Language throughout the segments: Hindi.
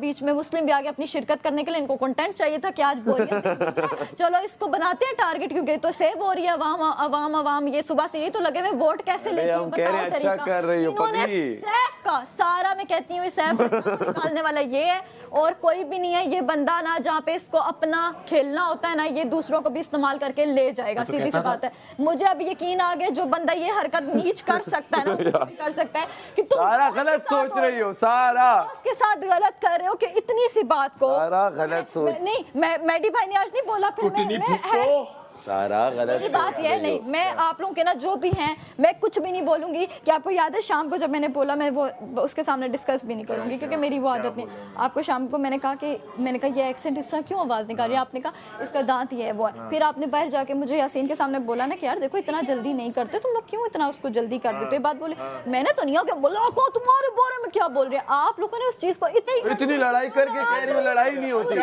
बीच में मुस्लिम भी आगे अपनी शिरकत करने के लिए, इनको कंटेंट चाहिए था कि आज बोरियत चलो इसको बनाते हैं टारगेट, क्योंकि तो सेव हो रही है अवाम ये सुबह से यही तो लगे हुए वोट कैसे लेती हूँ, बताओ तरीका। इन्होंने सैफ का सारा, मैं कहती हूँ सैफ निकालने वाला ये है और कोई भी नहीं है। ये बंदा ना जहाँ पे इसको अपना खेलना होता है ना, ये दूसरों को भी इस्तेमाल करके ले जाएगा, सीधी सी बात है। मुझे अब यकीन आ गया जो बंदा ये हरकत नीच कर सकता है ना, कुछ भी कर सकता है कि तुम सारा गलत सोच रही हो, सारा उसके साथ गलत कर रहे हो कि इतनी सी बात को सारा गलत सोच। नहीं मैडी भाई ने आज नहीं बोला, फिर सारा गलत। मेरी बात ये है, नहीं मैं आप लोगों के ना जो भी हैं मैं कुछ भी नहीं बोलूंगी। कि आपको याद है शाम को जब मैंने बोला, मैं वो उसके सामने डिस्कस भी नहीं करूंगी क्योंकि मेरी वो आदत नहीं। आपको शाम को मैंने कहा ये एक्सेंट इस तरह क्यों आवाज़ निकाल रही है, आपने कहा इसका दांत ये है वो है। फिर आपने बाहर जाके मुझे यासीन के सामने बोला ना कि यार देखो इतना जल्दी नहीं करते तुम लोग, क्यों इतना उसको जल्दी कर देते। ये बात बोले मैंने तो नहीं हो बोला को तुम्हारे बारे में क्या बोल रहे हैं आप लोगों ने उस चीज को इतनी लड़ाई करके कह रही हो लड़ाई नहीं होती।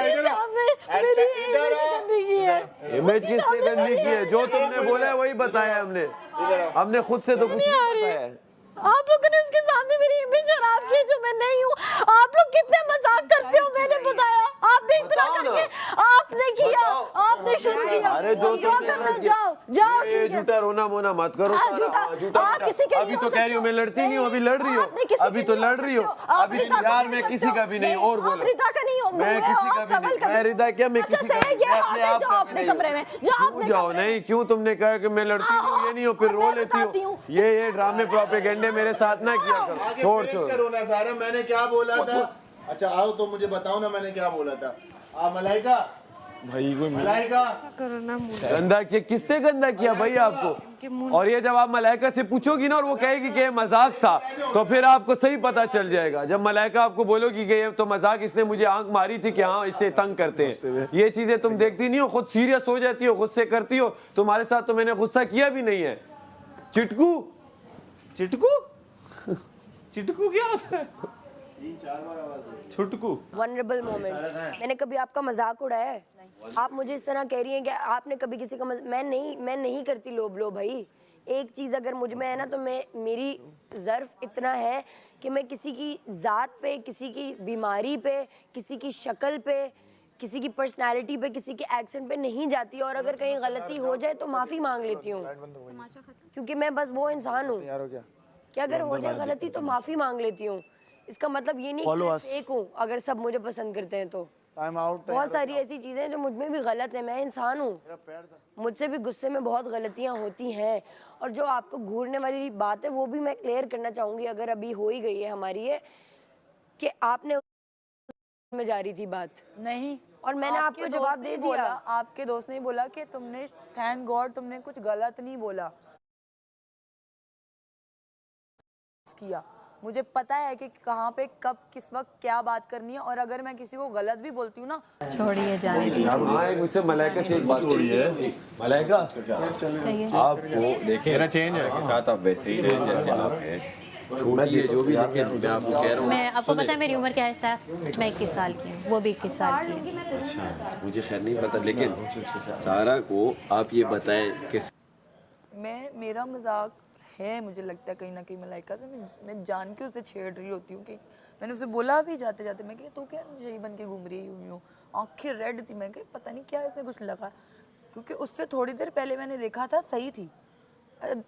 इमेज किसने गंदी की है? जो तुमने बोला है वही बताया हमने खुद से तो कुछ नहीं बताया है। आप लोगों ने उसके सामने मेरी इमेज खराब की जो मैं नहीं हूँ। आप लोग कितने मजाक करते हो, मैंने बताया आपने इतना करके आपने किया, आपने शुरू किया। अरे जो करना जाओ ठीक है, झूठा रोना मोना मत करो। अभी तो कह रही हो मैं लड़ती नहीं हूँ, अभी लड़ रही हो, अभी तो लड़ रही हो। अभी यार मैं किसी का भी नहीं, और बोलो रिदा का नहीं हूँ मैं, किसी का भी नहीं। मैं रिदा क्या, मैं किसी का अपने आप अपने कमरे में जाओ। नहीं क्यों तुमने कहा कि मैं लड़ती हूँ, ये नहीं हो फिर रो लेती हूँ। ये ड्रामे प्रोपेगेंडे मेरे साथ ना किया करो। छोड़ सारा मैंने क्या बोला था। अच्छा आओ तो मुझे बताओ ना मैंने क्या बोला था। मलाइका भाई कोई मलाइका गंदा किया, किससे गंदा किया भाई आपको? और ये जब आप मलाइका से पूछोगी ना और वो कहेगी कि ये मजाक था, तो फिर आपको सही पता चल जाएगा। जब मलाइका आपको बोलोगी कि ये तो मजाक, इसने मुझे आंख मारी थी कि हाँ इससे तंग करते हैं, ये चीजें तुम देखती नहीं हो, खुद सीरियस हो जाती हो, गुस्से करती हो। तुम्हारे साथ तो मैंने गुस्सा किया भी नहीं है। चिटकू चिटकू क्या होता है? छुटकू वनरेबल मोमेंट। मैंने कभी आपका मजाक उड़ाया है? आप मुझे इस तरह कह रही हैं कि आपने कभी किसी का मैं नहीं करती लो भाई। एक चीज़ अगर मुझ में है ना तो मेरी ज़र्फ इतना है कि मैं किसी की ज़ात पे, किसी की बीमारी पे, किसी की शक्ल पे, किसी की पर्सनालिटी पे, किसी के एक्सेंट पे नहीं जाती। और अगर कहीं गलती हो जाए तो माफ़ी मांग लेती हूँ, क्योंकि मैं बस वो इंसान हूँ कि अगर हो जाए गलती तो माफ़ी मांग लेती हूँ। इसका मतलब ये नहीं कि मैं फेक हूँ अगर सब मुझे पसंद करते हैं तो। बहुत सारी ऐसी चीज़ें हैं जो मुझ में भी गलत है, मैं इंसान हूँ, मुझसे भी गुस्से में बहुत गलतियाँ होती हैं। और जो आपको घूरने वाली बात है वो भी मैं क्लियर करना चाहूँगी, अगर अभी हो ही गई है हमारी ये, कि आपने में जा रही थी बात नहीं, और मैंने आपको जवाब दे दिया। आपके दोस्त ने बोला कि तुमने थैंक गॉड तुमने कुछ गलत नहीं बोला किया। मुझे पता है कि कहाँ पे कब किस वक्त क्या बात करनी है, और अगर मैं किसी को गलत भी बोलती हूँ ना, छोड़िए जाने दीजिए। हाँ मुझसे मलाइका से एक बात हो रही है। मलाइका आपको देखें के साथ आप वैसे ही रहे जैसे आप हैं, छोटी है जो भी, लेकिन मैं आपको कह रहा हूँ, मैं आपको पता है मेरी उम्र क्या है साहब? मैं 21 साल की हूँ, वो भी 21 साल की है। अच्छा मुझे खैर नहीं पता, लेकिन सारा को आप ये बताएं कि मेरा मजाक है, मुझे लगता है कहीं ना कहीं मलाइका से मैं जान के उसे छेड़ रही होती हूँ। कि मैंने उसे बोला भी जाते जाते, मैं कही तो क्या शही बन के घूम रही हुई हूँ, आंखें रेड थी, मैं कही पता नहीं क्या इसने कुछ लगा, क्योंकि उससे थोड़ी देर पहले मैंने देखा था सही थी,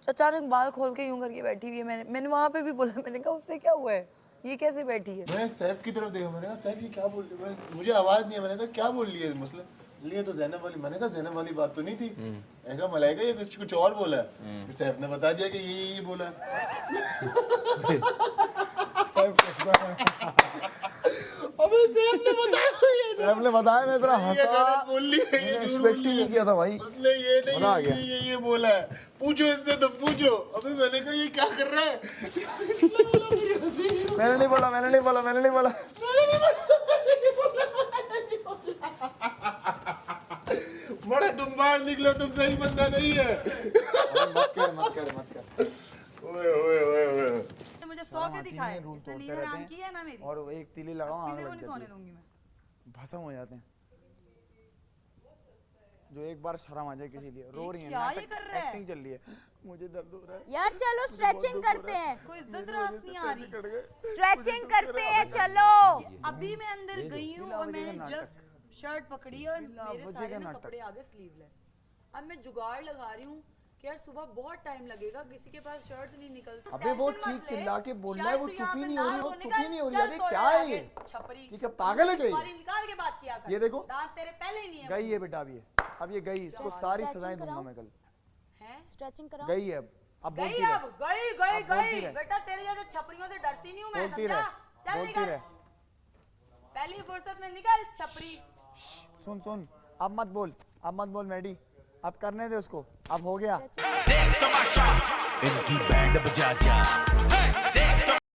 अचानक बाल खोल के यूं करके बैठी हुई है। मैंने वहाँ पे भी बोला, मैंने कहा उससे क्या हुआ है, ये कैसे बैठी है। मैं सैफ की तरफ देखा, मैंने कहा सैफ ये क्या बोल रही है, मुझे आवाज नहीं है। मैंने कहा क्या बोल रही है मसला लिए तो ज़ैनब वाली। मैंने कहा ज़ैनब वाली बात तो नहीं थी। मैंने कहा मलाइका ये कुछ और बोला है। सैफ ने बता दिया कि ये बोला है। अबे सैफ ने बताया मैं इतना हंसा, गलत बोल ली है, ये एक्सपेक्ट ही नहीं किया था भाई। उसने ये नहीं ये बोला है, पूछो इससे तो पूछो। अबे मैंने कहा ये क्या कर रहा है। मैंने नहीं बोला बड़े तुम बाहर निकलो, तुम सही बंदा नहीं है। मत कर। ओए मुझे 100 के दिखाए, इसने लीना नाम की है ना मेरी, और एक तीली लगाओ, किसी को नहीं सोने दूंगी मैं। भस्म हो जाते हैं। जो एक बार शर्म आ जाए किसी लिए, रो रही है, क्या ये कर रहा है? एक्टिंग चल रही है, मुझे दर्द हो रहा है, यार चलो स्ट्रेचिंग करते हैं, कोई इज्जत रास नहीं आ रही। स्ट्रेचिंग करते हैं, चलो। अभी मैं अंदर गई हूँ और मैंने जस्ट शर्ट पकड़ी और मेरे सारे ना कपड़े आ गए स्लीवलेस। अब मैं जुगाड़ लगा रही हूँ कि यार सुबह बहुत टाइम लगेगा, किसी के पास शर्ट नहीं निकलती। अबे वो चीख चिल्ला के बोल रहा है, वो चुप ही नहीं हो रही, वो चुप ही नहीं हो रही। अरे क्या है ये? छपरी ये क्या पागल है क्या? निकाल के बात किया कर। ये देखो दांत तेरे पहले ही नहीं है। गई है बेटा, अब ये गई, इसको सारी सजाएं दूंगा मैं कल। हैं? स्ट्रेचिंग कराओ। गई है अब गई बोलती रहे, अब गई गई अब बोलती गई रहे। बेटा तेरी जैसे छपरियों से डरती नहीं हूँ मैं, बोलती समझा? रहे, चल बोलती निकल रहे। पहली फुर्सत में निकल छपरी। सुन अब मत बोल मैडी, अब करने दे उसको, अब हो गया। इनकी बैंड बजा जा